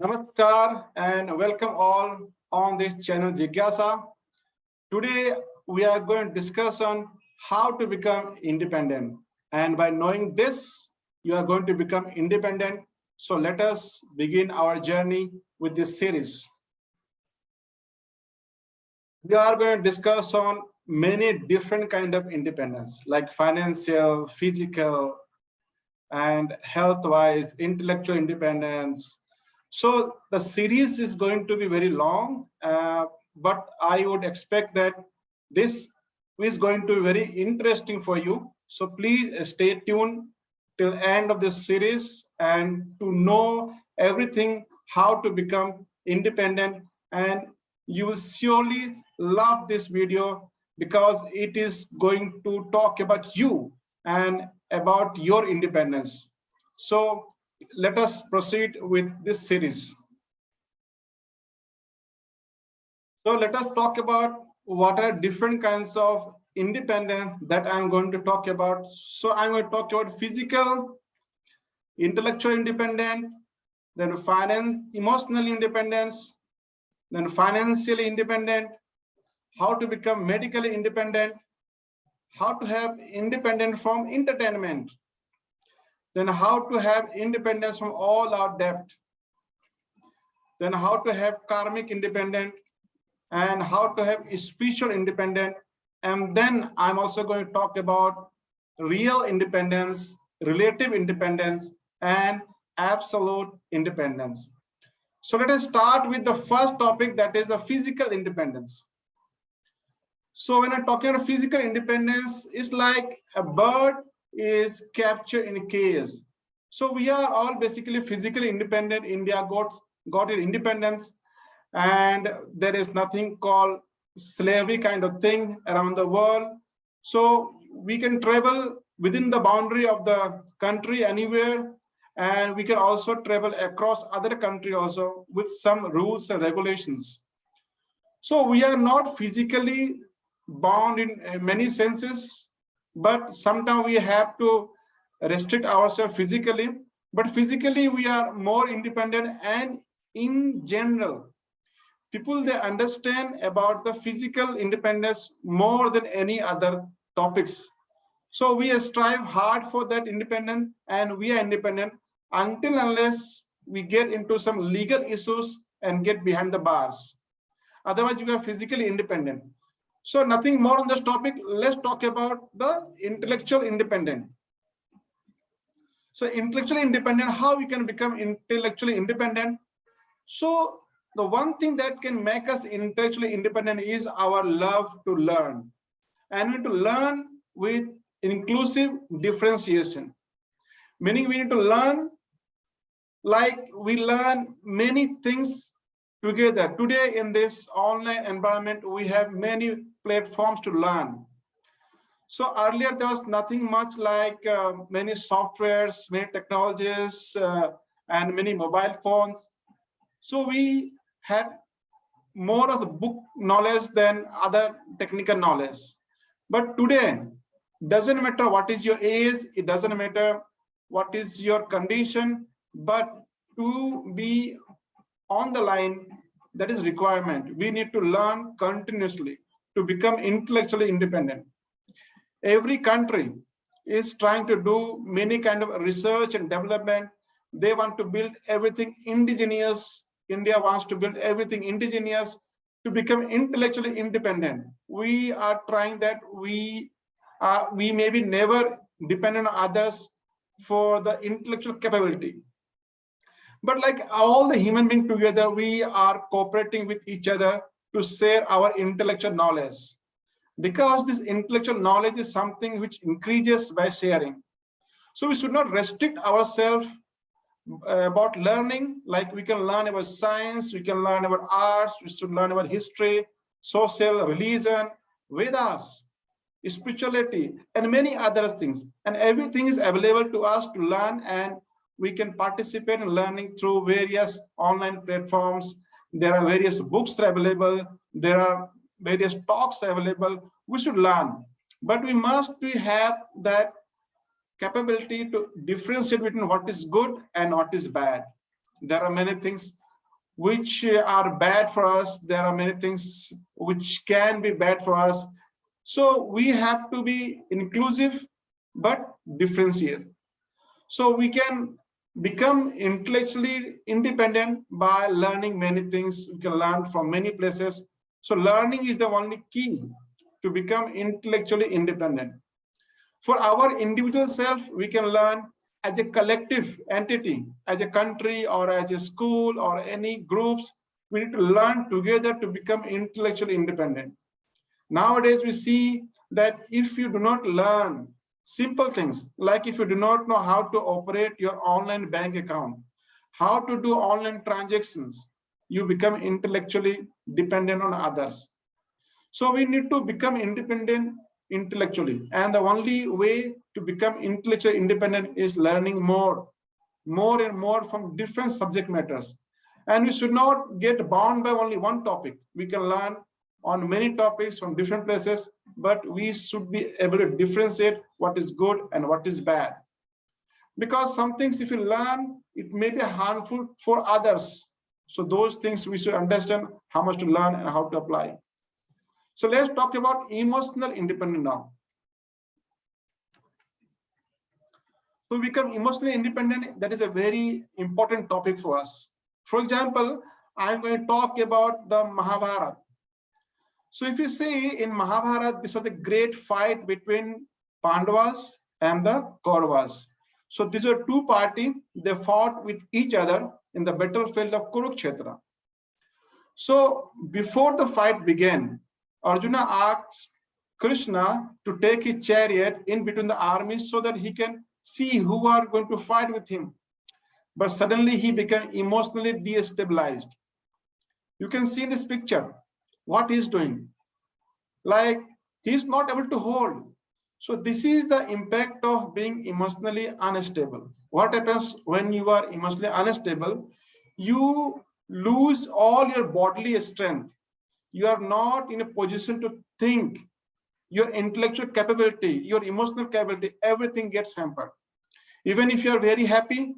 Namaskar and welcome all on this channel Jigyasa. Today we are going to discuss on how to become independent. And by knowing this, you are going to become independent. So let us begin our journey with this series. We are going to discuss on many different kind of independence, like financial, physical, and health-wise, intellectual independence. So the series is going to be very long, but I would expect that this is going to be very interesting for you. So please stay tuned till end of this series and to know everything how to become independent, and you will surely love this video because it is going to talk about you and about your independence. So let us proceed with this series. So let us talk about what are different kinds of independence that I'm going to talk about. So I'm going to talk about physical, intellectual independence, then emotional independence, then financially independent, how to become medically independent, how to have independence from entertainment, then how to have independence from all our debt, then how to have karmic independent, and how to have spiritual independent. And then I'm also going to talk about real independence, relative independence, and absolute independence. So let us start with the first topic, that is the physical independence. So when I'm talking about physical independence, it's like a bird is captured in a cage. So we are all basically physically independent. India got its independence, and there is nothing called slavery kind of thing around the world. So we can travel within the boundary of the country anywhere, and we can also travel across other country also with some rules and regulations. So we are not physically bound in many senses, but sometimes we have to restrict ourselves physically, but physically we are more independent. And in general, people, they understand about the physical independence more than any other topics. So we strive hard for that independence, and we are independent until unless we get into some legal issues and get behind the bars. Otherwise, we are physically independent. So nothing more on this topic. Let's talk about the intellectual independent. So intellectually independent, how we can become intellectually independent? So the one thing that can make us intellectually independent is our love to learn. And we need to learn with inclusive differentiation. Meaning we need to learn like we learn many things together. Today in this online environment, we have many platforms to learn. So earlier there was nothing much like many softwares, many technologies, and many mobile phones. So we had more of the book knowledge than other technical knowledge. But today, doesn't matter what is your age, it doesn't matter what is your condition, but to be on the line, that is requirement. We need to learn continuously to become intellectually independent. Every country is trying to do many kind of research and development. They want to build everything indigenous. India wants to build everything indigenous to become intellectually independent. We are trying that. We may be never dependent on others for the intellectual capability. But like all the human beings together, we are cooperating with each other to share our intellectual knowledge. Because this intellectual knowledge is something which increases by sharing. So we should not restrict ourselves about learning. Like we can learn about science, we can learn about arts, we should learn about history, social, religion, Vedas, spirituality, and many other things. And everything is available to us to learn, and we can participate in learning through various online platforms. There are various books available. There are various talks available. We should learn, but we must have that capability to differentiate between what is good and what is bad. There are many things which are bad for us. There are many things which can be bad for us. So we have to be inclusive, but differentiate. So we can become intellectually independent by learning many things. We can learn from many places. So learning is the only key to become intellectually independent. For our individual self, we can learn as a collective entity, as a country or as a school or any groups. We need to learn together to become intellectually independent. Nowadays, we see that if you do not learn simple things, like if you do not know how to operate your online bank account, how to do online transactions, you become intellectually dependent on others. So we need to become independent intellectually. And the only way to become intellectually independent is learning more and more from different subject matters. And we should not get bound by only one topic. We can learn on many topics from different places, but we should be able to differentiate what is good and what is bad. Because some things, if you learn, it may be harmful for others. So those things we should understand how much to learn and how to apply. So let's talk about emotional independence now. To become emotionally independent, that is a very important topic for us. For example, I'm going to talk about the Mahabharata. So if you see in Mahabharata, this was a great fight between Pandavas and the Kauravas. So these were two parties, they fought with each other in the battlefield of Kurukshetra. So before the fight began, Arjuna asked Krishna to take his chariot in between the armies so that he can see who are going to fight with him. But suddenly he became emotionally destabilized. You can see in this picture what he's doing. Like he's not able to hold. So this is the impact of being emotionally unstable. What happens when you are emotionally unstable? You lose all your bodily strength. You are not in a position to think. Your intellectual capability, your emotional capability, everything gets hampered. Even if you are very happy,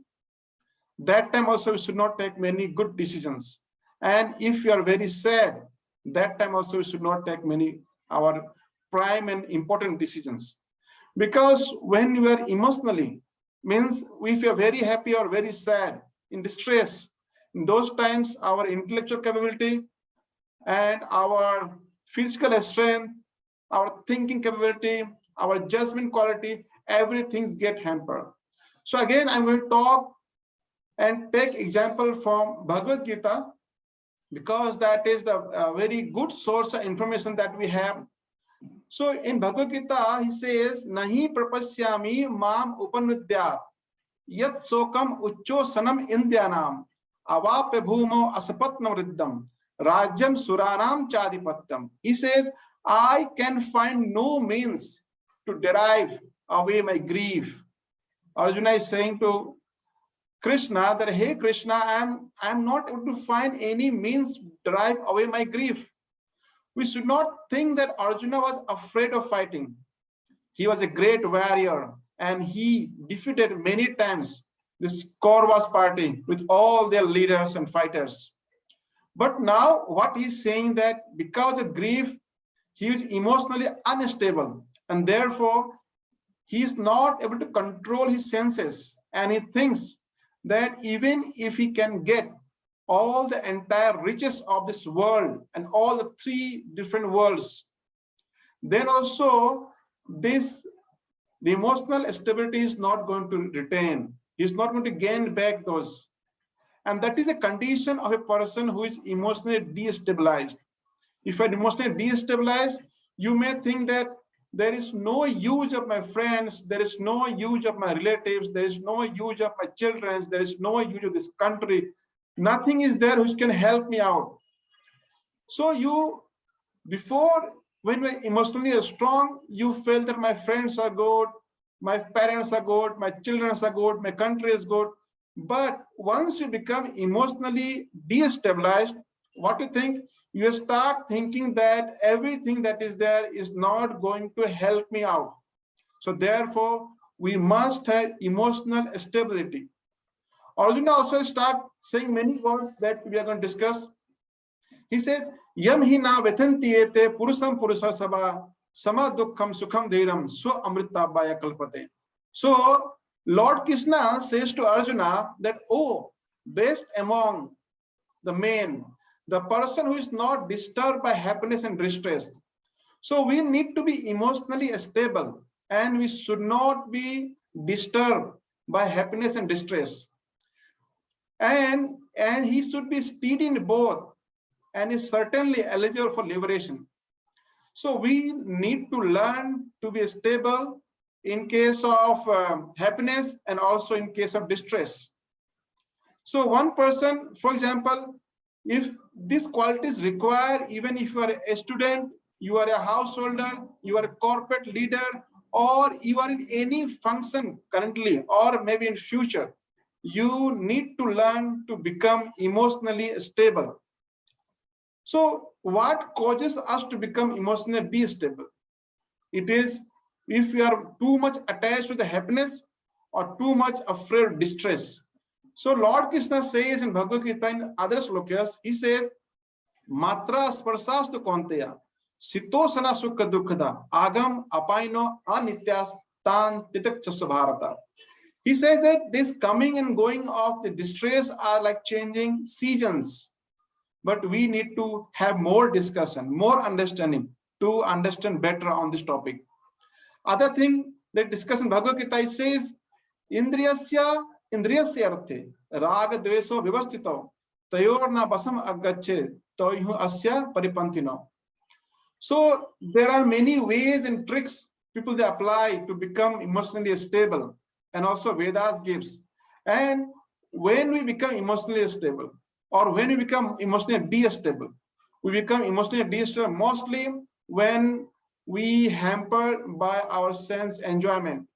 that time also we should not take many good decisions. And if you are very sad, that time also we should not take many our prime and important decisions. Because when you are emotionally, means if you are very happy or very sad, in distress, in those times our intellectual capability and our physical strength, our thinking capability, our judgment quality, everything gets hampered. So again, I'm going to talk and take example from Bhagavad Gita, because that is the very good source of information that we have. So in Bhagavad Gita, he says, Nahi prapasyami mam upanudya yat sokam uchcho sanam indyanam avapya bhumo asapatnam riddham rajyam suranam chadipatyam. He says, I can find no means to derive away my grief. Arjuna is saying to Krishna that, hey Krishna, I'm not able to find any means to drive away my grief. We should not think that Arjuna was afraid of fighting. He was a great warrior and he defeated many times this Kauravas party with all their leaders and fighters. But now what he's saying that because of grief, he is emotionally unstable and therefore he is not able to control his senses, and he thinks that even if he can get all the entire riches of this world and all the three different worlds, then also the emotional stability is not going to retain. He is not going to gain back those. And that is a condition of a person who is emotionally destabilized. If I'm emotionally destabilized, you may think that there is no use of my friends, there is no use of my relatives, there is no use of my children, there is no use of this country. Nothing is there which can help me out. So you, before, when we're emotionally strong, you feel that my friends are good, my parents are good, my children are good, my country is good. But once you become emotionally destabilized, what you think? You start thinking that everything that is there is not going to help me out. So therefore, we must have emotional stability. Arjuna also start saying many words that we are going to discuss. He says, Yam hi na vetantiyete purusam purusa sabha sama dukkham sukham dhairam swa amritabhaya kalpate. So Lord Krishna says to Arjuna that, oh, best among the men, the person who is not disturbed by happiness and distress. So we need to be emotionally stable, and we should not be disturbed by happiness and distress. And he should be steady in both, and is certainly eligible for liberation. So we need to learn to be stable in case of happiness and also in case of distress. So one person, for example, if this quality is required, even if you are a student, you are a householder, you are a corporate leader, or you are in any function currently, or maybe in future, you need to learn to become emotionally stable. So what causes us to become emotionally unstable? It is if we are too much attached to the happiness or too much afraid of distress. So Lord Krishna says in Bhagavad Gita in other slokas, he says, Matra sparsastu konteya, sitosana sukha dukkha, agam apaino anityas tan titakchasya bharata. He says that this coming and going of the distress are like changing seasons. But we need to have more discussion, more understanding to understand better on this topic. Other thing that discussion Bhagavad Gita says, Indriyasya arthe, raga dveso vivastito, tayorna basam aggache, toyhu asya paripantino. So there are many ways and tricks people they apply to become emotionally stable, and also Vedas gives. And when we become emotionally stable, or when we become emotionally destable, we become emotionally destable mostly when we hamper by our sense enjoyment.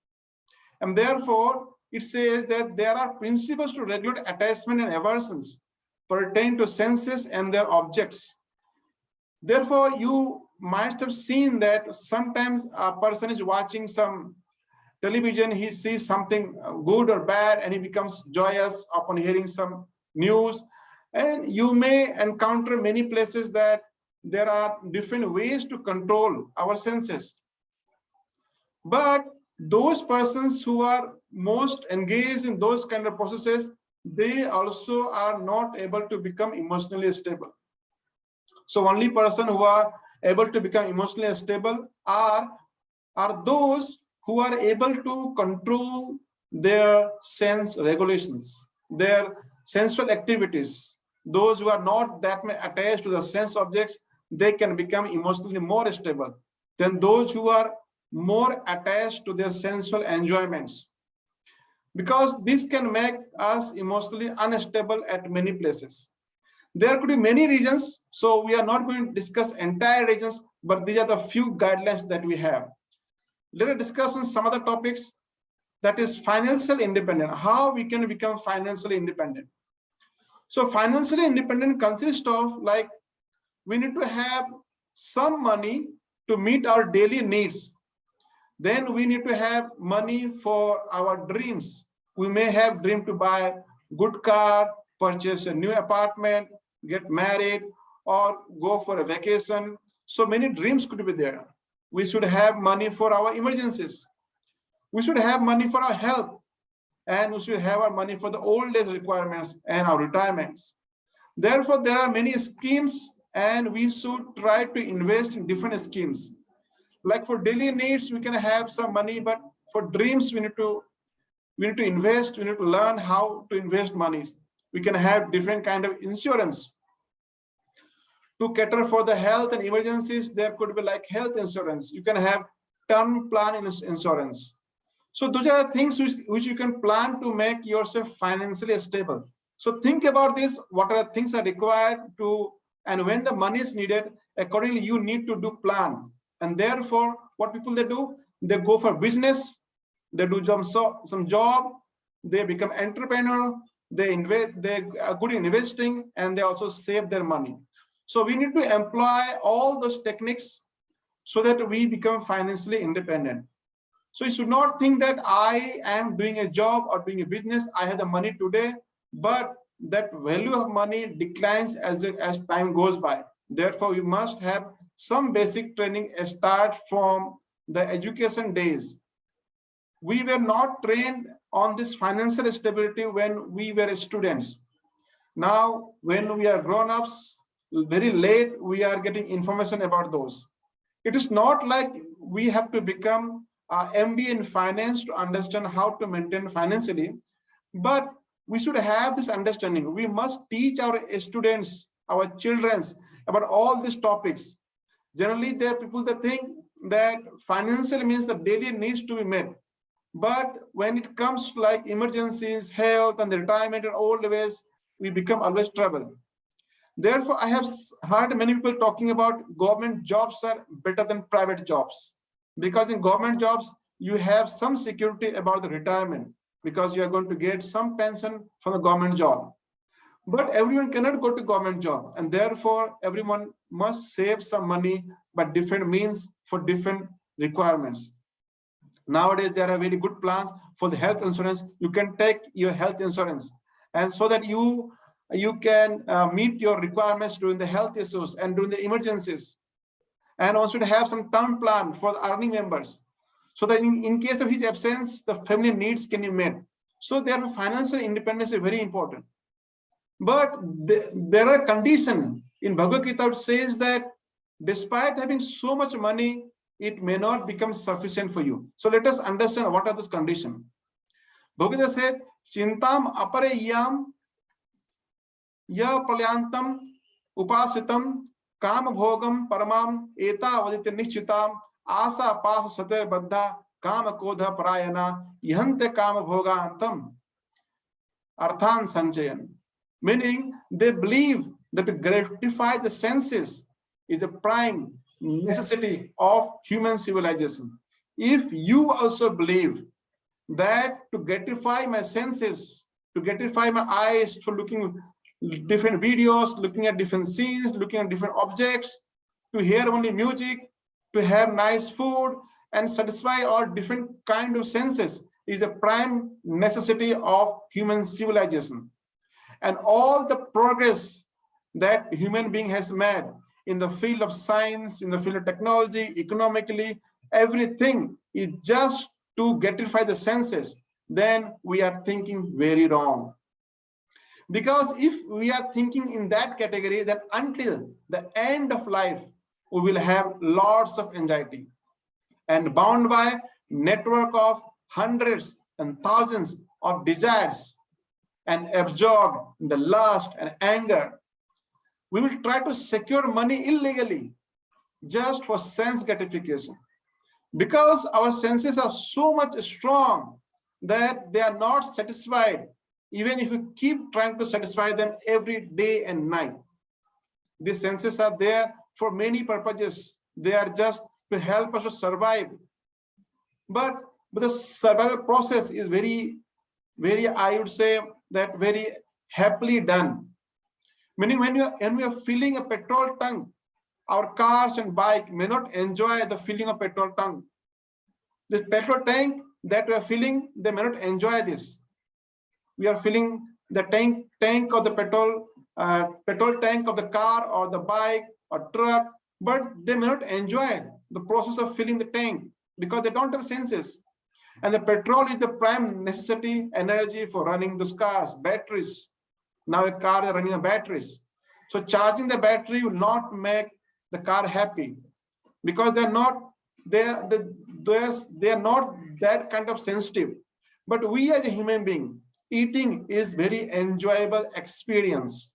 And therefore, it says that there are principles to regulate attachment and aversions pertain to senses and their objects. Therefore, you might have seen that sometimes a person is watching some television, he sees something good or bad, and he becomes joyous upon hearing some news. And you may encounter many places that there are different ways to control our senses. But those persons who are most engaged in those kind of processes, they also are not able to become emotionally stable. So only person who are able to become emotionally stable are those who are able to control their sense regulations, their sensual activities. Those who are not that much attached to the sense objects, they can become emotionally more stable than those who are more attached to their sensual enjoyments. Because this can make us emotionally unstable at many places. There could be many reasons, so we are not going to discuss entire reasons, but these are the few guidelines that we have. Let us discuss on some other topics, that is financial independence, how we can become financially independent. So financially independent consists of, like, we need to have some money to meet our daily needs. Then we need to have money for our dreams. We may have dream to buy good car, purchase a new apartment, get married, or go for a vacation. So many dreams could be there. We should have money for our emergencies. We should have money for our health. And we should have our money for the old age requirements and our retirements. Therefore, there are many schemes, and we should try to invest in different schemes. Like for daily needs, we can have some money, but for dreams, we need to invest. We need to learn how to invest money. We can have different kind of insurance to cater for the health and emergencies. There could be like health insurance. You can have term plan insurance. So those are things which you can plan to make yourself financially stable. So think about this, what are things are required to, and when the money is needed, accordingly you need to do plan. And therefore, what people they do, they go for business, they do some job, they become entrepreneur, they invest, they are good in investing, and they also save their money. So we need to employ all those techniques so that we become financially independent. So you should not think that I am doing a job or doing a business, I have the money today, but that value of money declines as time goes by. Therefore, we must have some basic training start from the education days. We were not trained on this financial stability when we were students. Now, when we are grown-ups, very late, we are getting information about those. It is not like we have to become MBA in finance to understand how to maintain financially, but we should have this understanding. We must teach our students, our children about all these topics. Generally, there are people that think that financial means the daily needs to be met. But when it comes to like emergencies, health, and the retirement and old age, we become always trouble. Therefore, I have heard many people talking about government jobs are better than private jobs. Because in government jobs, you have some security about the retirement because you are going to get some pension from the government job. But everyone cannot go to government job, and therefore everyone must save some money by different means for different requirements. Nowadays, there are very good plans for the health insurance. You can take your health insurance, and so that you can meet your requirements during the health issues and during the emergencies. And also to have some term plan for the earning members, so that in case of his absence, the family needs can be met. So therefore, financial independence is very important. But there are conditions. In Bhagavad Gita, it says that despite having so much money, it may not become sufficient for you. So let us understand what are those conditions. Bhagavad Gita says, Chintam apareyam ya pralyantam upasitam काम भोगम परमाम एता वदित निश्चिताम आशा पास सते बद्धा काम कोध परायणा यहन्ते काम भोगांतम अर्थान संचयन. Meaning, they believe that to gratify the senses is a prime necessity of human civilization. If you also believe that to gratify my senses, to gratify my eyes for looking different videos, looking at different scenes, looking at different objects, to hear only music, to have nice food, and satisfy all different kind of senses is a prime necessity of human civilization. And all the progress that human being has made in the field of science, in the field of technology, economically, everything is just to gratify the senses, then we are thinking very wrong. Because if we are thinking in that category, then until the end of life, we will have lots of anxiety and bound by network of hundreds and thousands of desires and absorbed in the lust and anger. We will try to secure money illegally just for sense gratification, because our senses are so much strong that they are not satisfied even if we keep trying to satisfy them every day and night. These senses are there for many purposes. They are just to help us to survive. But the survival process is very, I would say that very happily done. Meaning when we are filling a petrol tank, our cars and bike may not enjoy the filling of petrol tank. The petrol tank that we are filling, they may not enjoy this. We are filling the tank of the petrol tank of the car or the bike or truck, but they may not enjoy the process of filling the tank because they don't have senses. And the petrol is the prime necessity energy for running those cars, batteries. Now a car is running on batteries. So charging the battery will not make the car happy because they are not that kind of sensitive. But we as a human being, eating is very enjoyable experience.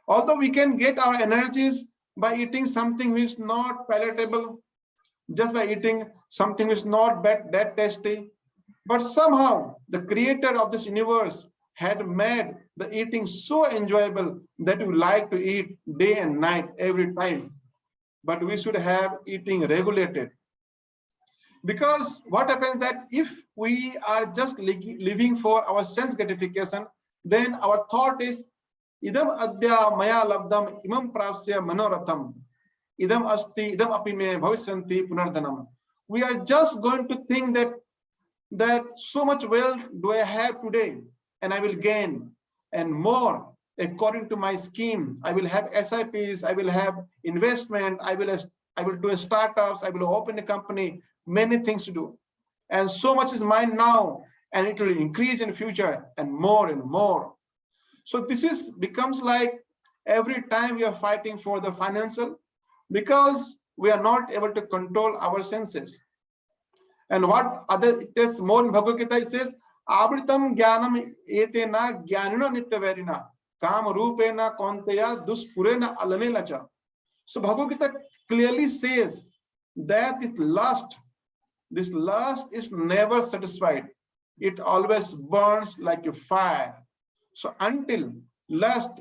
Although we can get our energies by eating something which is not palatable, just by eating something which is not that tasty, but somehow the creator of this universe had made the eating so enjoyable that we like to eat day and night every time. But we should have eating regulated. Because what happens that if we are just living for our sense gratification, then our thought is idam adya maya labdam imam prasya manoratham idam asti idam api me bhavishyanti punardhanam. We are just going to think that so much wealth do I have today and I will gain. and more according to my scheme. I will have SIPs, I will have investment, I will do startups, I will open a company, many things to do. And so much is mine now, and it will increase in future and more and more. So this becomes like every time we are fighting for the financial, because we are not able to control our senses. And what other it is more in Bhagavad Gita, it says, Abritam Jnanam etena jnanina nityaverina kam rupena konteya duspurena alanelacha. So Bhagavad Gita clearly says that this lust is never satisfied. It always burns like a fire. So until lust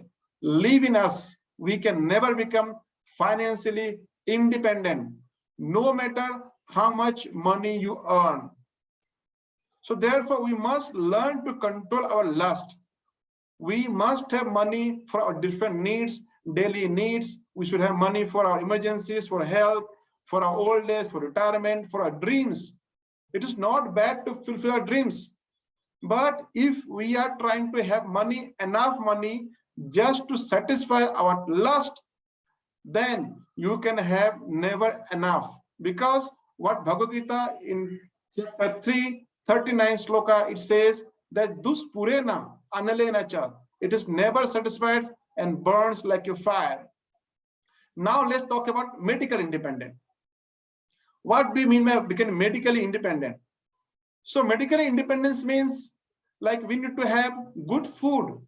live in us, we can never become financially independent, no matter how much money you earn. So therefore, we must learn to control our lust. We must have money for our different needs, daily needs. We should have money for our emergencies, for health, for our old age, for retirement, for our dreams. It is not bad to fulfill our dreams. But if we are trying to have money, enough money, just to satisfy our lust, then you can have never enough. Because what Bhagavad Gita in chapter 3, 39 sloka, it says that duspurena analenacha, it is never satisfied and burns like a fire. Now let's talk about medical independence. What do you mean by becoming medically independent? So medical independence means like we need to have good food.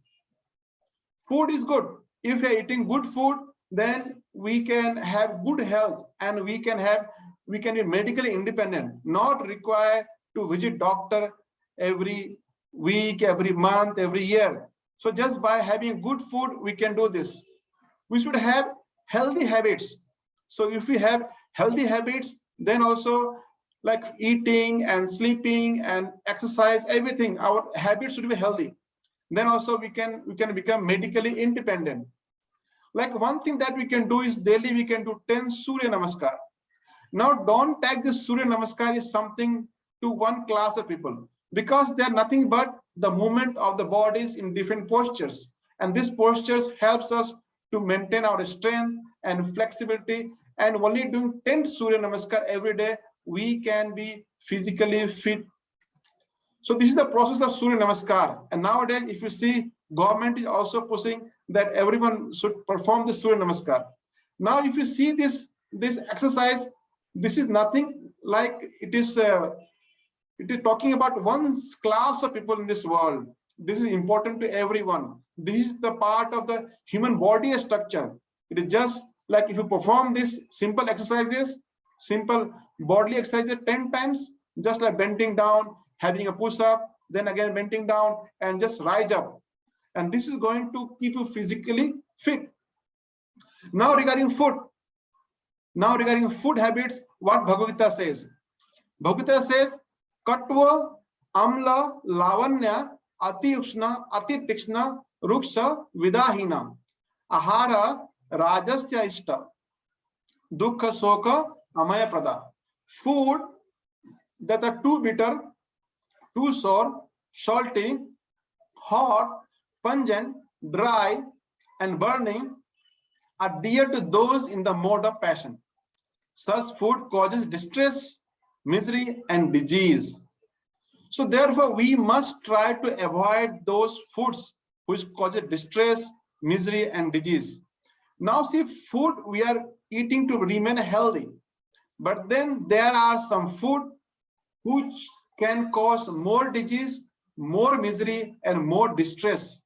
Food is good. If we are eating good food, then we can have good health and we can be medically independent, not required to visit doctor every week, every month, every year. So just by having good food, we can do this. We should have healthy habits. So if we have healthy habits, then also like eating and sleeping and exercise, everything, our habits should be healthy. Then also we can become medically independent. Like one thing that we can do is daily we can do 10 Surya Namaskar. Now don't take this Surya Namaskar is something to one class of people, because they are nothing but the movement of the bodies in different postures. And these postures helps us to maintain our strength and flexibility. And only doing 10 Surya Namaskar every day, we can be physically fit. So this is the process of Surya Namaskar. And nowadays, if you see, government is also pushing that everyone should perform the Surya Namaskar. Now, if you see this exercise, this is nothing like it is talking about one class of people in this world. This is important to everyone. This is the part of the human body structure. It is just like if you perform these simple exercises, simple bodily exercises 10 times, just like bending down, having a push-up, then again bending down, and just rise up. And this is going to keep you physically fit. Now regarding food habits, what Bhagavad Gita says? Bhagavad Gita says, Katva, Amla, Lavanya, Ati Ushna, Ati Tikshna, Ruksha, Vidahina, Ahara, Rajasya Ishta, Dukha Soka, Amaya Prada. Food that are too bitter, too sour, salty, hot, pungent, dry, and burning are dear to those in the mode of passion. Such food causes distress, misery, and disease. So therefore, we must try to avoid those foods which cause distress, misery, and disease. Now see, food we are eating to remain healthy. But then there are some food which can cause more disease, more misery, and more distress.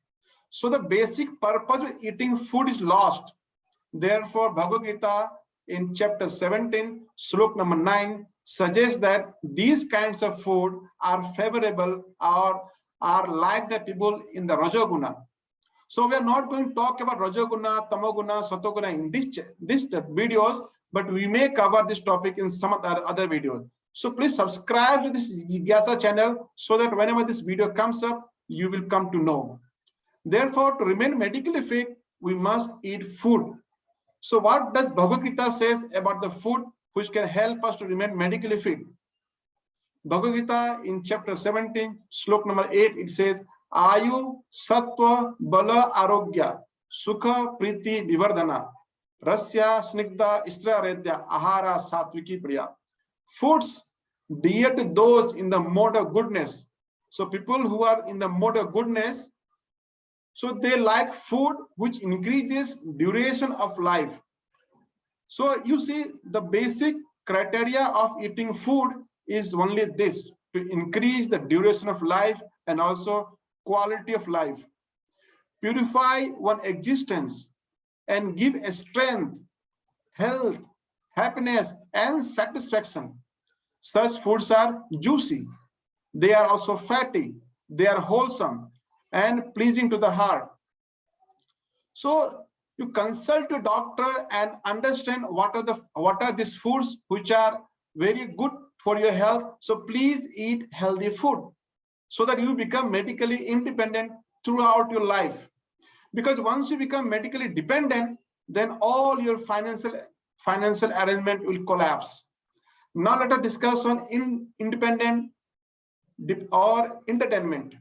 So the basic purpose of eating food is lost. Therefore, Bhagavad Gita in chapter 17, slok number 9, suggests that these kinds of food are favorable or are like the people in the Rajoguna. So we are not going to talk about Rajoguna, Tamoguna, Satoguna in this videos, but we may cover this topic in some other videos. So please subscribe to this Jigyasa channel so that whenever this video comes up, you will come to know. Therefore, to remain medically fit, we must eat food. So what does Bhagavad Gita says about the food which can help us to remain medically fit? Bhagavad Gita in chapter 17, slok number 8, it says, Ayu, Sattva, Bala, Arogya, Sukha, Priti, Vivardhana, Rasya, Snigdha, Istra, Redya, Ahara, Satviki, Priya. Foods dear to those in the mode of goodness. So people who are in the mode of goodness, so they like food which increases duration of life. So you see, the basic criteria of eating food is only this: to increase the duration of life and also quality of life, purify one existence, and give a strength, health, happiness, and satisfaction. Such foods are juicy. They are also fatty. They are wholesome and pleasing to the heart. So you consult a doctor and understand what are these foods which are very good for your health. So please eat healthy food so that you become medically independent throughout your life. Because once you become medically dependent, then all your financial arrangement will collapse. Now let us discuss on independent or entertainment.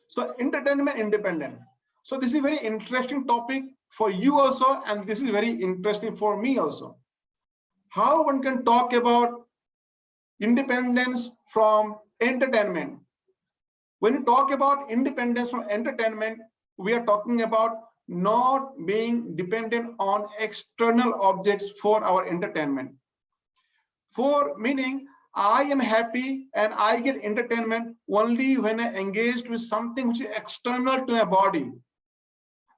So entertainment independent. So this is a very interesting topic for you also, and this is very interesting for me also. How one can talk about independence from entertainment. When you talk about independence from entertainment, we are talking about not being dependent on external objects for our entertainment. For meaning, I am happy and I get entertainment only when I engaged with something which is external to my body.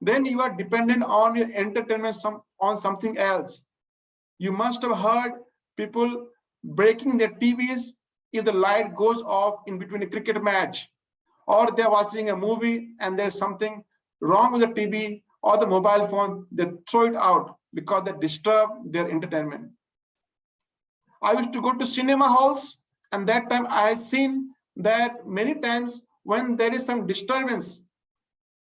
Then you are dependent on your entertainment on something else. You must have heard people breaking their TVs if the light goes off in between a cricket match, or they're watching a movie and there's something wrong with the TV or the mobile phone, they throw it out because they disturb their entertainment. I used to go to cinema halls, and that time I seen that many times when there is some disturbance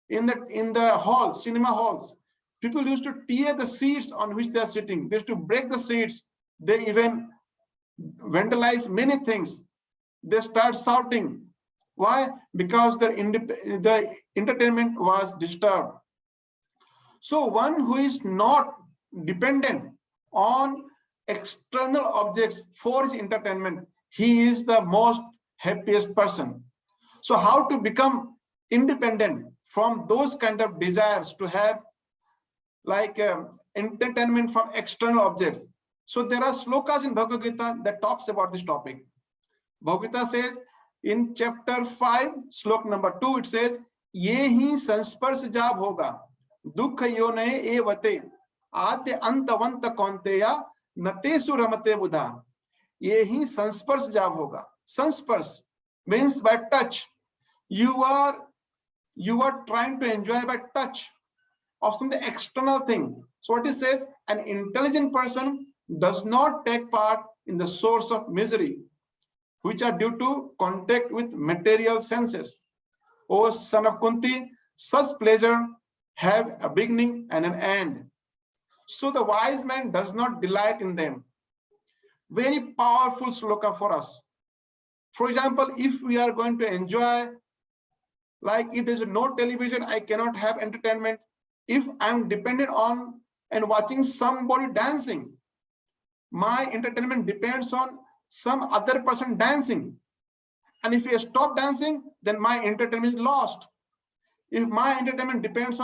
in the hall, cinema halls, people used to tear the seats on which they are sitting. They used to break the seats. They even vandalize many things. They start shouting. Why? Because the entertainment was disturbed. So one who is not dependent on external objects for his entertainment, he is the most happiest person. So how to become independent from those kind of desires to have like entertainment from external objects? So there are slokas in Bhagavad Gita that talks about this topic. Bhagavad Gita says in chapter 5, slok number 2, it says, ye hi sansparsh jab hoga, dukha yone evate, adya antavanta kaunteya, natesu ramate buddha. Ye hi sansparsh jab hoga. Sansparsh means by touch. You are trying to enjoy by touch of something external thing. So what it says, an intelligent person does not take part in the source of misery, which are due to contact with material senses. O son of Kunti, such pleasure have a beginning and an end. So the wise man does not delight in them. Very powerful sloka for us. For example, if we are going to enjoy, like if there's no television, I cannot have entertainment. If I'm dependent on and watching somebody dancing, my entertainment depends on some other person dancing. And if I stop dancing, then my entertainment is lost. If my entertainment depends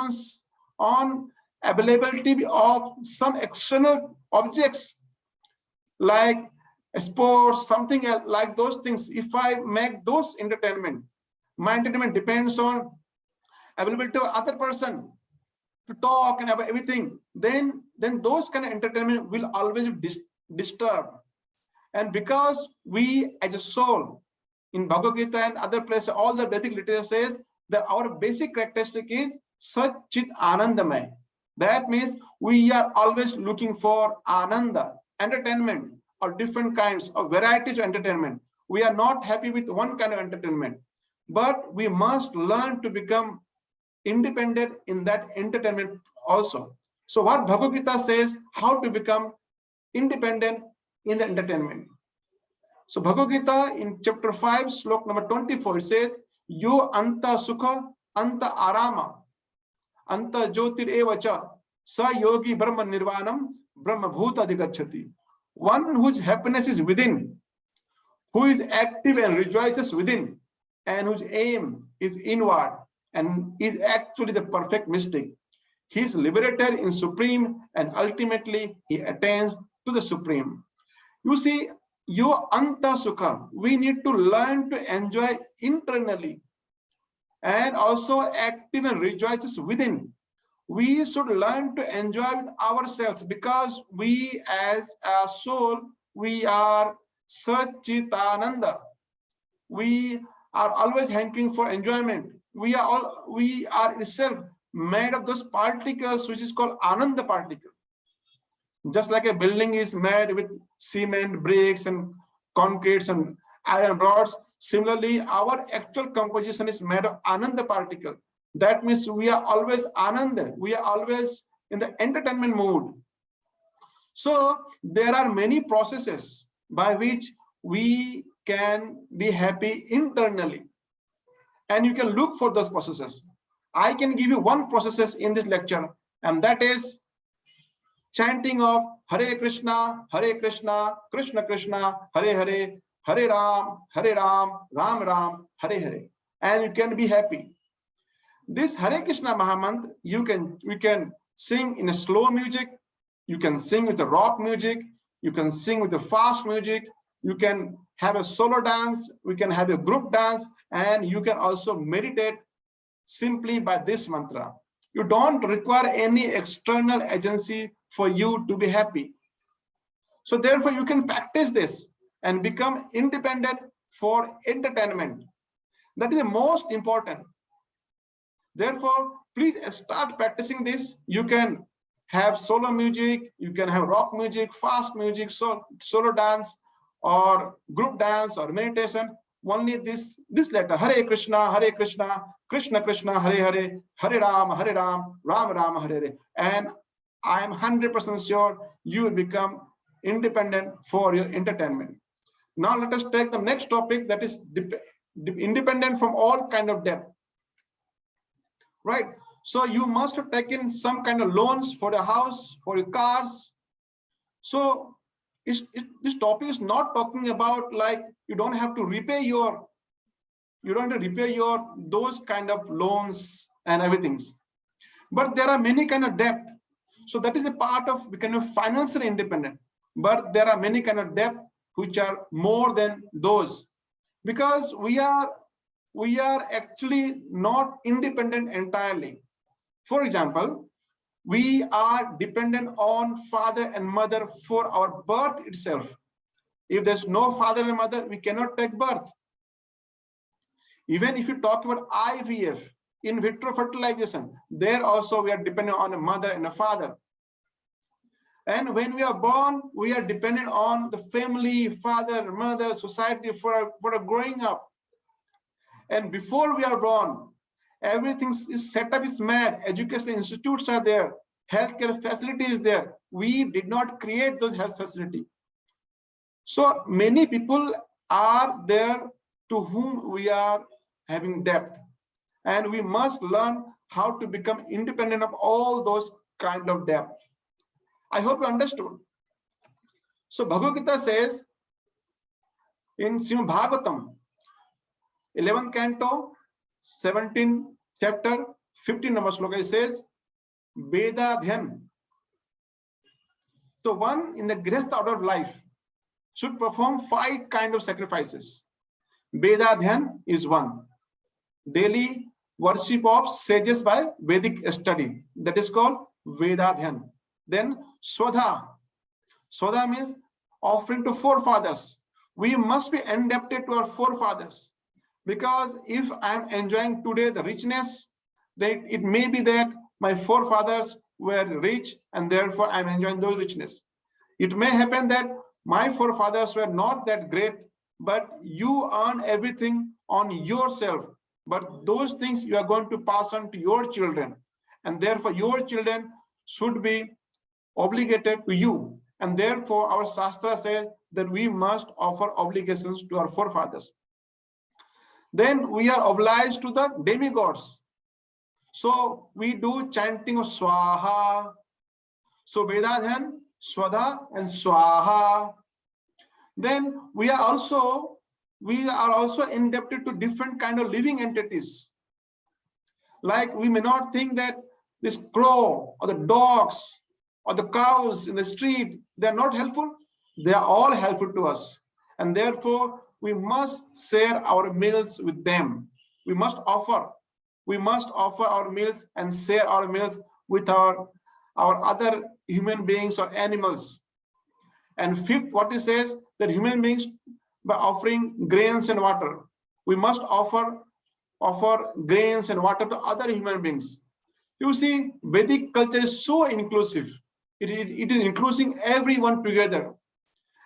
on availability of some external objects, like sports, something else, like those things, if I make those entertainment, my entertainment depends on availability of other person to talk and about everything, then those kind of entertainment will always be disturbed. And because we as a soul, in Bhagavad Gita and other places, all the Vedic literature says that our basic characteristic is Sat Chit Anandamay. That means we are always looking for Ananda, entertainment, or different kinds of varieties of entertainment. We are not happy with one kind of entertainment, but we must learn to become independent in that entertainment also. So what Bhagavad Gita says, how to become independent in the entertainment. So Bhagavad Gita in chapter 5, slok number 24, it says, Yo anta sukha, anta arama, anta jyotir evacha, sa yogi brahma nirvanam, brahma bhuta adhigacchati. One whose happiness is within, who is active and rejoices within, and whose aim is inward and is actually the perfect mystic. He is liberated in supreme, and ultimately he attains to the supreme. You see, your anta sukha, we need to learn to enjoy internally and also active and rejoices within. We should learn to enjoy with ourselves, because we as a soul, we are Satchitananda. We are always hankering for enjoyment. We are itself made of those particles, which is called Ananda particle. Just like a building is made with cement, bricks, and concretes and iron rods, similarly, our actual composition is made of Ananda particle. That means we are always Ananda. We are always in the entertainment mood. So there are many processes by which we can be happy internally. And you can look for those processes. I can give you one process in this lecture, and that is chanting of Hare Krishna, Krishna Krishna, Hare Hare, Hare Ram, Ram Ram, Hare Hare. And you can be happy. This Hare Krishna Mahamantra, we can sing in a slow music, you can sing with the rock music, you can sing with the fast music, you can have a solo dance, we can have a group dance, and you can also meditate simply by this mantra. You don't require any external agency for you to be happy. So therefore, you can practice this and become independent for entertainment. That is the most important. Therefore, please start practicing this. You can have solo music, you can have rock music, fast music, solo dance, or group dance, or meditation. Only this letter, Hare Krishna, Krishna Krishna, Hare Hare, Hare Ram, Ram Ram, Hare Hare. And I am 100% sure you will become independent for your entertainment. Now let us take the next topic, that is independent from all kind of debt. Right? So you must have taken some kind of loans for the house, for your cars. So this topic is not talking about like you don't have to repay your those kind of loans and everything. But there are many kind of debt. So that is a part of becoming financially independent. But there are many kind of debt which are more than those, because we are actually not independent entirely. For example, we are dependent on father and mother for our birth itself. If there's no father and mother, we cannot take birth. Even if you talk about IVF, in vitro fertilization, there also we are dependent on a mother and a father. And when we are born, we are dependent on the family, father, mother, society for growing up. And before we are born, everything is set up, is made. Education institutes are there. Healthcare facility is there. We did not create those health facilities. So many people are there to whom we are having debt. And we must learn how to become independent of all those kind of debt. I hope you understood. So Bhagavad Gita says in Srimad Bhagavatam, 11th canto, 17th chapter, 15 number sloka, it says, Veda Dhyan. So one in the greatest order of life should perform 5 kind of sacrifices. Veda Dhyan is one. Daily worship of sages by Vedic study. That is called Veda Dhyan. Then Swadha. Swadha means offering to forefathers. We must be indebted to our forefathers. Because if I'm enjoying today the richness, then it may be that my forefathers were rich and therefore I'm enjoying those richness. It may happen that my forefathers were not that great, but you earn everything on yourself. But those things you are going to pass on to your children. And therefore your children should be obligated to you. And therefore our Shastra says that we must offer obligations to our forefathers. Then we are obliged to the demigods. So we do chanting of Swaha. So Vedadhan, Swadha, and Swaha. Then we are also indebted to different kind of living entities. Like we may not think that this crow or the dogs or the cows in the street, they're not helpful. They are all helpful to us. And therefore, we must share our meals with them. We must offer our meals and share our meals with our other human beings or animals. And fifth, what it says, that human beings, by offering grains and water, we must offer grains and water to other human beings. You see, Vedic culture is so inclusive. It is including everyone together.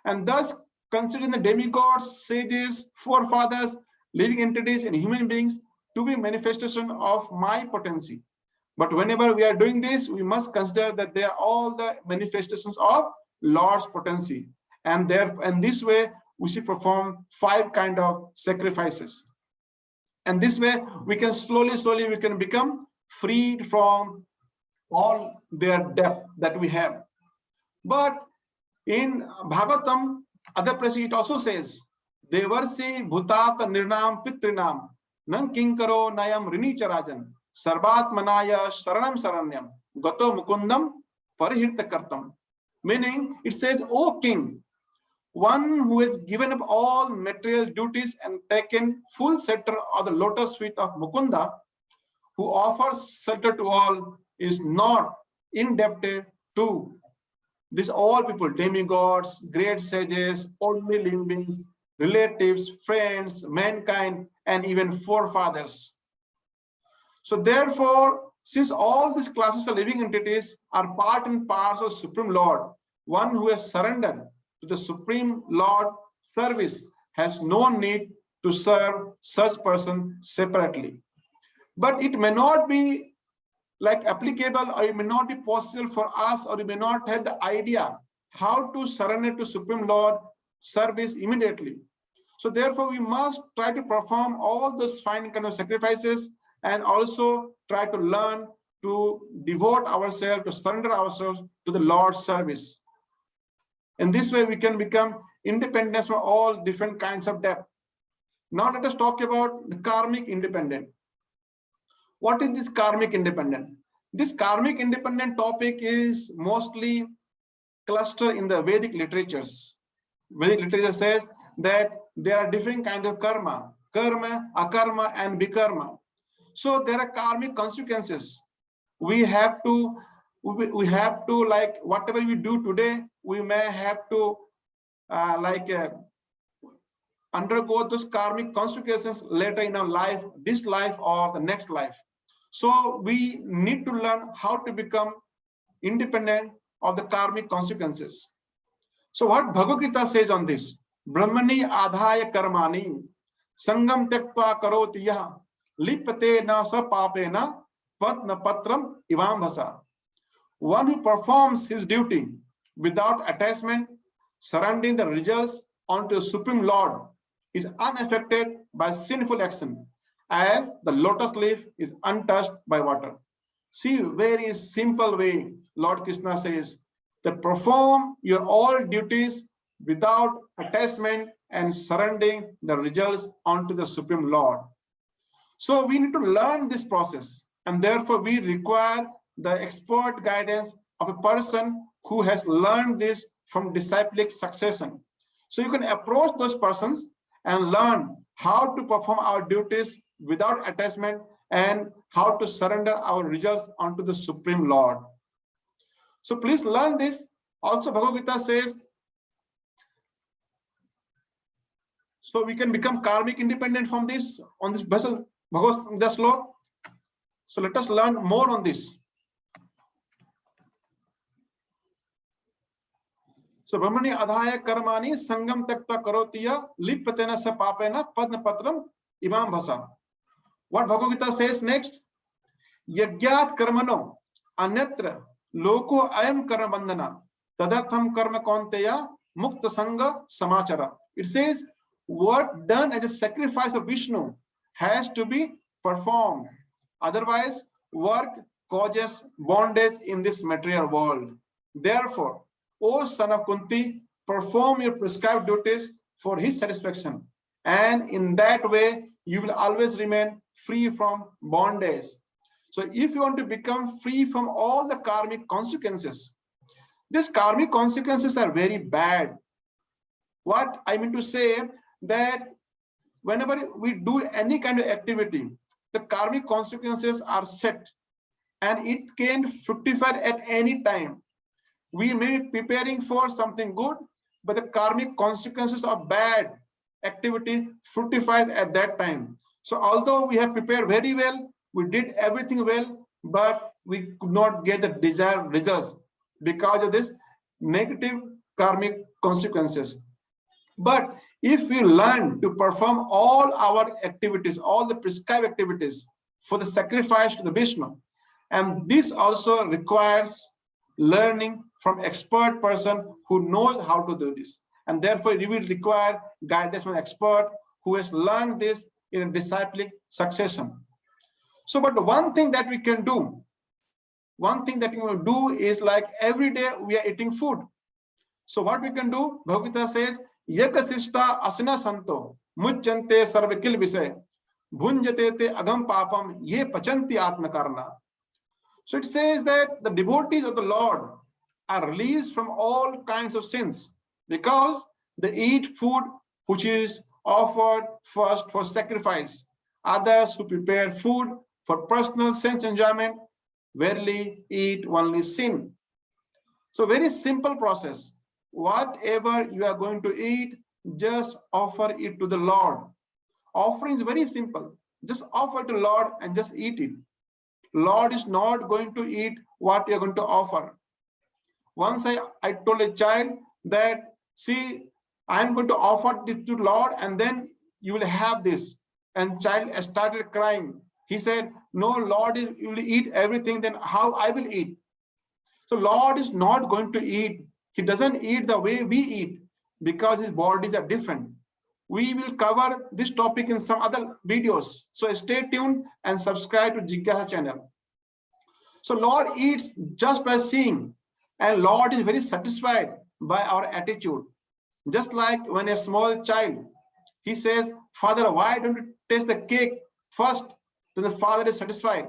And thus, considering the demigods, sages, forefathers, living entities, and human beings to be manifestation of my potency. But whenever we are doing this, we must consider that they are all the manifestations of Lord's potency. And this way, we should perform 5 kind of sacrifices. And this way, we can slowly, we can become freed from all their debt that we have. But in Bhagavatam, other places it also says, Devarsi bhutat nirnam pitrinam nang kinkaro nayam rini charajan sarvat manaya saranam saranyam gato mukundam parihirta kartam. Meaning, it says, O king, one who has given up all material duties and taken full shelter of the lotus feet of Mukunda, who offers shelter to all, is not indebted to this all people, demigods, great sages, ordinary living beings, relatives, friends, mankind, and even forefathers. So therefore, since all these classes of living entities are part and parcel of Supreme Lord, one who has surrendered to the Supreme Lord service has no need to serve such person separately. But it may not be like applicable, or it may not be possible for us, or we may not have the idea how to surrender to Supreme Lord service immediately. So therefore, we must try to perform all those fine kind of sacrifices and also try to learn to devote ourselves, to surrender ourselves to the Lord's service. In this way, we can become independent from all different kinds of debt. Now let us talk about the karmic independent. What is this karmic independent? This karmic independent topic is mostly clustered in the Vedic literatures. Vedic literature says that there are different kinds of karma, akarma, and vikarma. So there are karmic consequences. We have to, like whatever we do today, we may have to undergo those karmic consequences later in our life, this life or the next life. So we need to learn how to become independent of the karmic consequences. So what Bhagavad Gita says on this, Brahmani adhaya karmani sangam tektva karoti yah lipate na sa papena patna patram ivam bhasa. One who performs his duty without attachment, surrendering the results onto the Supreme Lord, is unaffected by sinful action, as the lotus leaf is untouched by water. See, very simple way Lord Krishna says that perform your all duties without attachment and surrendering the results onto the Supreme Lord. So we need to learn this process, and therefore we require the expert guidance of a person who has learned this from disciplic succession. So you can approach those persons and learn how to perform our duties without attachment and how to surrender our results onto the Supreme Lord. So please learn this. Also, Bhagavad Gita says, so we can become karmic independent from this, on this Bhagavad Gita sloka. So let us learn more on this. So Brahmani adhaya karmani sangam takta karotiya lipatena sa papena padna patram imam bhasa. What Bhagavad Gita says next? Yagyat karmano anyatra loko ayam karma bandhana tadartham karma konteya mukta sanga samachara. It says, what done as a sacrifice of Vishnu has to be performed. Otherwise, work causes bondage in this material world. Therefore, O son of Kunti, perform your prescribed duties for his satisfaction. And in that way, you will always remain free from bondage. So if you want to become free from all the karmic consequences, these karmic consequences are very bad. What I mean to say, that whenever we do any kind of activity, the karmic consequences are set and it can fructify at any time. We may be preparing for something good, but the karmic consequences of bad activity fructifies at that time. So although we have prepared very well, we did everything well, but we could not get the desired results because of this negative karmic consequences. But if we learn to perform all our activities, all the prescribed activities for the sacrifice to the Vishnu, and this also requires learning from expert person who knows how to do this. And therefore, you will require guidance from an expert who has learned this in a disciplic succession. So, but one thing that we can do, is like every day we are eating food. So what we can do, Bhagavad Gita says, Yakasishta asana santo, muchante sarvakil visay, bhunjate te agam papam, ye pachanti atmakarna. So it says that the devotees of the Lord are released from all kinds of sins because they eat food which is offered first for sacrifice. Others who prepare food for personal sense enjoyment verily eat only sin. So very simple process. Whatever you are going to eat, just offer it to the Lord. Offering is very simple. Just offer to Lord and just eat it. Lord is not going to eat what you're going to offer. Once I told a child that, see, I'm going to offer it to Lord and then you will have this. And child started crying. He said, no, Lord will eat everything, then how I will eat? So Lord is not going to eat. He doesn't eat the way we eat because his bodies are different. We will cover this topic in some other videos. So stay tuned and subscribe to Jigyasa channel. So Lord eats just by seeing, and Lord is very satisfied by our attitude. Just like when a small child, he says, Father, why don't you taste the cake first? Then the father is satisfied.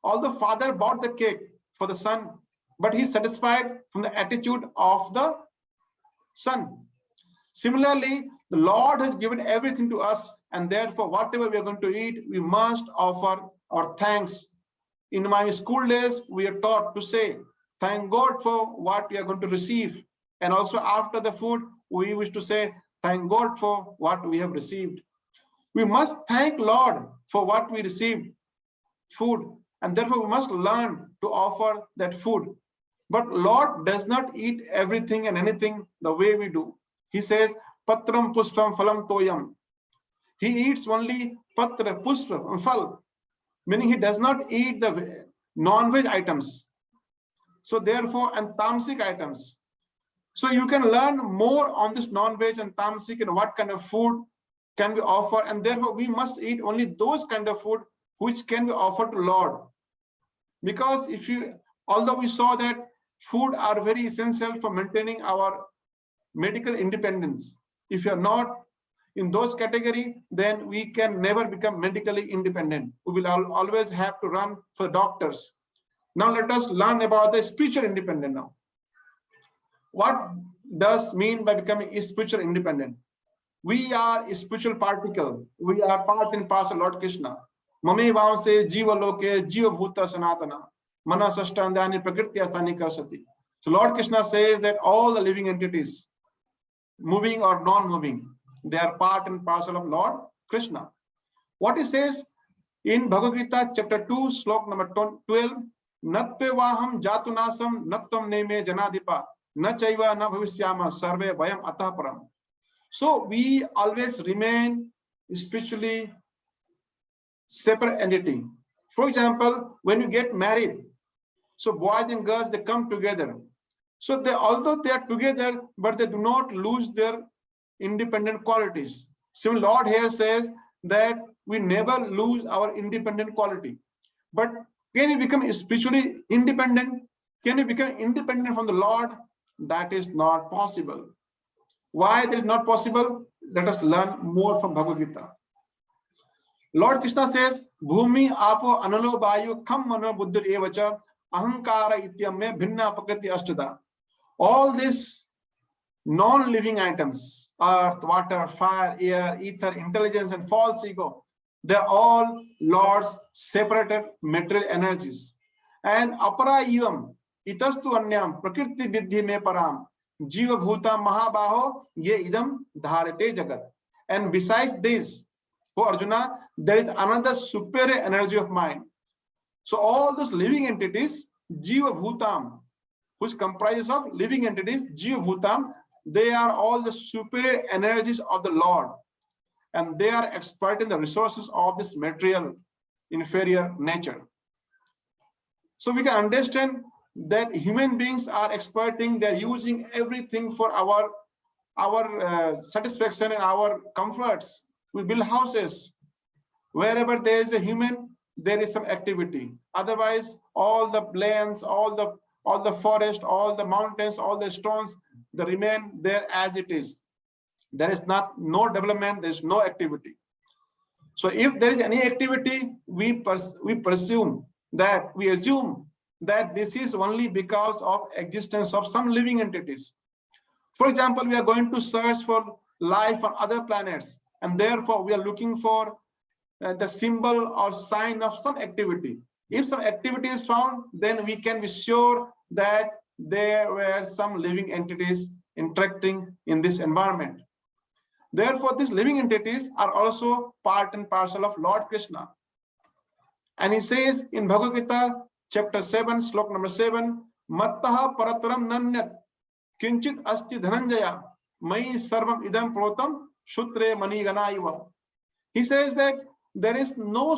Although father bought the cake for the son, but he's satisfied from the attitude of the son. Similarly, the Lord has given everything to us, and therefore whatever we are going to eat, we must offer our thanks. In my school days, we are taught to say, thank God for what we are going to receive. And also after the food, we wish to say, thank God for what we have received. We must thank Lord for what we received, food, and therefore we must learn to offer that food. But Lord does not eat everything and anything the way we do. He says, Patram puspam phalam toyam. He eats only patra, puspa, and phal, meaning he does not eat the non-veg items. So therefore, and tamasic items. So you can learn more on this non-veg and tamasic and what kind of food can be offered, and therefore we must eat only those kind of food which can be offered to Lord. Because if you, although we saw that food are very essential for maintaining our medical independence, if you're not in those category, then we can never become medically independent. We will always have to run for doctors. Now let us learn about the spiritual independent now. What does mean by becoming spiritual independent? We are a spiritual particle. We are part and parcel of Lord Krishna. Mame vamse jiva loke jiva bhuta sanatana mana sashtandani prakriti asthani karsati. So Lord Krishna says that all the living entities, moving or non-moving, they are part and parcel of Lord Krishna. What he says in Bhagavad Gita chapter 2 slok number 12, Natpe vaham jatunasam nattam neme janadipa na chaiva na bhavishyama sarve vayam atah param. So we always remain spiritually separate entity. For example, when you get married, so boys and girls, they come together. So they, although they are together, but they do not lose their independent qualities. So Lord here says that we never lose our independent quality. But can you become spiritually independent? Can you become independent from the Lord? That is not possible. Why that is not possible? Let us learn more from Bhagavad Gita. Lord Krishna says, Bhumi apo analo vayu kham mano buddhir evacha ahankara ityam bhinna prakriti ashtada. All these non-living items, earth, water, fire, air, ether, intelligence, and false ego, they're all Lord's separated material energies. And apara ivam itastu anyam prakriti vidhi me param jiva bhuta mahabaho ye idam dharate jagat. And besides this, for Arjuna, there is another superior energy of mind. So all those living entities, jiva bhutam, which comprises of living entities, jiva bhutam, they are all the superior energies of the Lord, and they are exploiting the resources of this material inferior nature. So we can understand that human beings are exploiting, they're using everything for our satisfaction and our comforts. We build houses. Wherever there is a human, there is some activity. Otherwise, all the lands, all the forest, all the mountains, all the stones, they remain there as it is. There is no development, there is no activity. So if there is any activity, we assume that this is only because of existence of some living entities. For example, we are going to search for life on other planets, and therefore we are looking for the symbol or sign of some activity. If some activity is found, then we can be sure that there were some living entities interacting in this environment. Therefore, these living entities are also part and parcel of Lord Krishna. And he says in Bhagavad Gita, chapter 7, slok number 7, Mattaha parataram nanyat kinchit asti dhananjaya mai sarvam idam protam shutre manigana iva. He says that there is no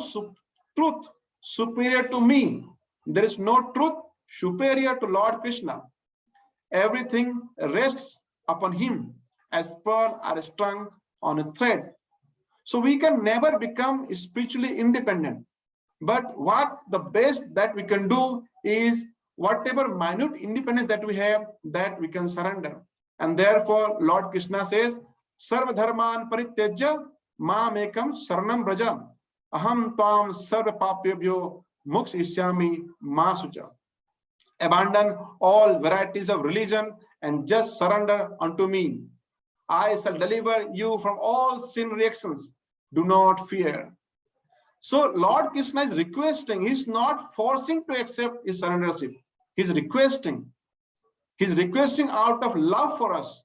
truth superior to me. There is no truth superior to Lord Krishna. Everything rests upon him as pearl are strung on a thread. So we can never become spiritually independent. But what the best that we can do is whatever minute independence that we have, that we can surrender. And therefore, Lord Krishna says, Sarva dharman parityajya ma mekam saranam braja aham tvam sarva papyabhyo mokshisyami ma suja. Abandon all varieties of religion and just surrender unto me. I shall deliver you from all sin reactions. Do not fear. So Lord Krishna is requesting, he's not forcing to accept his surrendership. He's requesting. He's requesting out of love for us.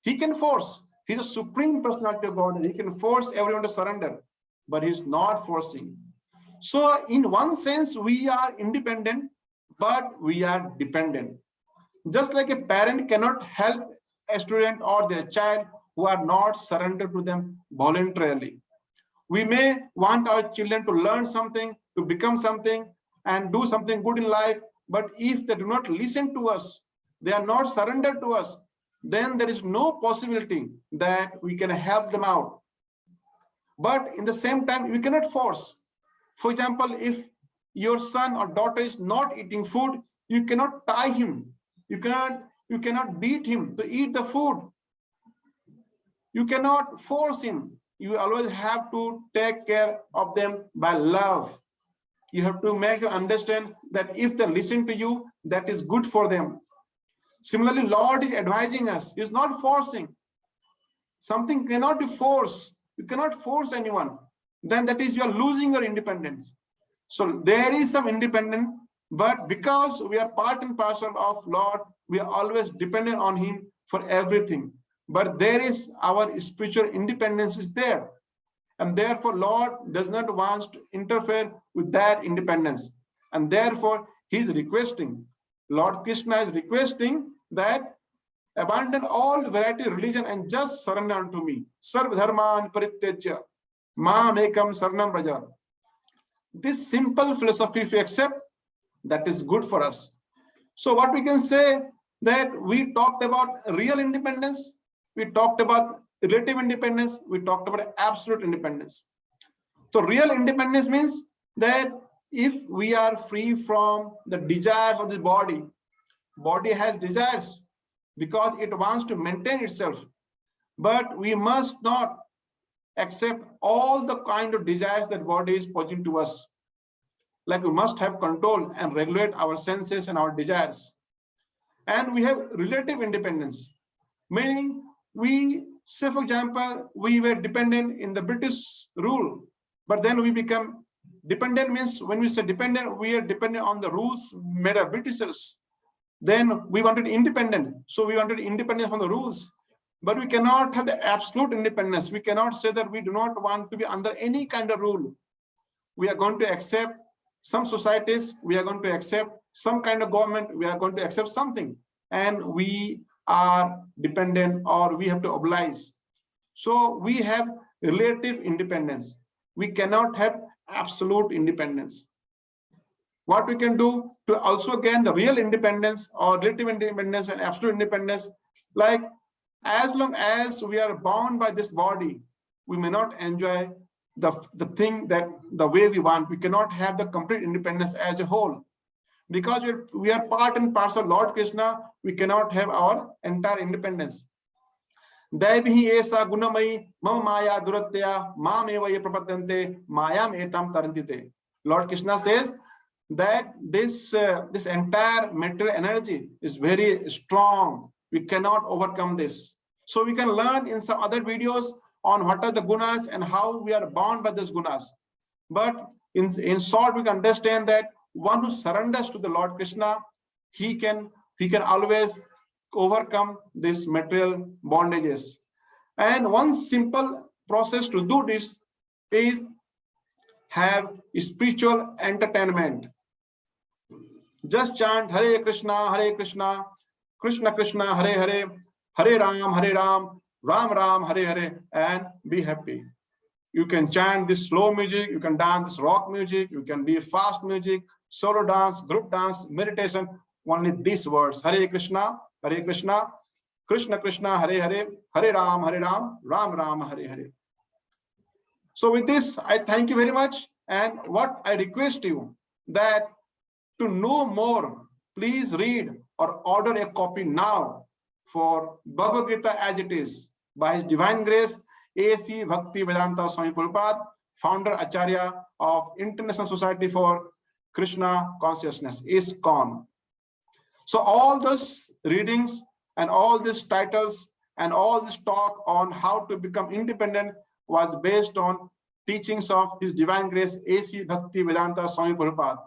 He can force. He's a supreme personality of God. He can force everyone to surrender, but he's not forcing. So in one sense, we are independent, but we are dependent. Just like a parent cannot help a student or their child who are not surrendered to them voluntarily. We may want our children to learn something, to become something, and do something good in life, but if they do not listen to us, they are not surrendered to us, then there is no possibility that we can help them out. But in the same time, we cannot force. For example, if your son or daughter is not eating food, you cannot tie him. You cannot beat him to eat the food. You cannot force him. You always have to take care of them by love. You have to make them understand that if they listen to you, that is good for them. Similarly, Lord is advising us. He is not forcing. Something cannot be forced. You cannot force anyone. Then that is you are losing your independence. So there is some independence, but because we are part and parcel of Lord, we are always dependent on him for everything. But there is our spiritual independence is there. And therefore, Lord does not want to interfere with that independence. And therefore, he is requesting, Lord Krishna is requesting that abandon all variety of religion and just surrender unto me. Sarva dharman parityajya ma mekam saranam braja. This simple philosophy, if we accept, that is good for us. So what we can say that we talked about real independence, we talked about relative independence, we talked about absolute independence. So real independence means that if we are free from the desires of the body, body has desires because it wants to maintain itself, but we must not accept all the kind of desires that body is posing to us. Like we must have control and regulate our senses and our desires. And we have relative independence, meaning we, say for example, we were dependent in the British rule, but then we become dependent. Means when we say dependent, we are dependent on the rules made by Britishers. Then we wanted independent, so we wanted independence from the rules. But we cannot have the absolute independence. We cannot say that we do not want to be under any kind of rule. We are going to accept some societies, we are going to accept some kind of government, we are going to accept something, and we are dependent or we have to oblige. So we have relative independence. We cannot have absolute independence. What we can do to also gain the real independence or relative independence and absolute independence, like as long as we are bound by this body, we may not enjoy the thing that the way we want. We cannot have the complete independence as a whole. Because we are part and parcel of Lord Krishna, we cannot have our entire independence. Daivihi esa gunamai mama maya duratya mameva ye prapadyante mayam etam tarantite. Lord Krishna says that this entire material energy is very strong. We cannot overcome this. So we can learn in some other videos on what are the gunas and how we are bound by these gunas. But in short, we can understand that one who surrenders to the Lord Krishna, he can always overcome these material bondages. And one simple process to do this is have spiritual entertainment. Just chant Hare Krishna, Krishna Krishna, Hare Hare, Hare Ram, Ram Ram, Hare Hare, and be happy. You can chant this slow music, you can dance this rock music, you can do fast music, solo dance, group dance, meditation, only these words, Hare Krishna, Krishna Krishna, Hare Hare, Hare Ram, Ram Ram, Hare Hare. So with this, I thank you very much. And what I request you that to know more, please read or order a copy now for Bhagavad Gita as it is by His Divine Grace, A.C. Bhakti Vedanta Swami Prabhupada, founder Acharya of International Society for Krishna Consciousness, ISKCON. So all those readings and all these titles and all this talk on how to become independent was based on teachings of His Divine Grace, A.C. Bhakti Vedanta Swami Prabhupada.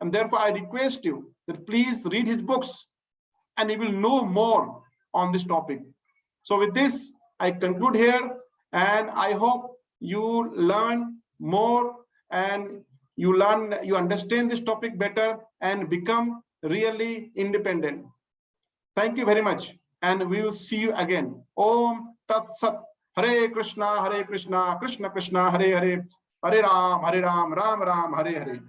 And therefore, I request you that please read his books and you will know more on this topic. So with this, I conclude here, and I hope you learn more and you understand this topic better and become really independent. Thank you very much, and we will see you again. Om Tat Sat. Hare Krishna, Krishna Krishna, Hare Hare, Hare Ram, Ram Ram, Hare Hare.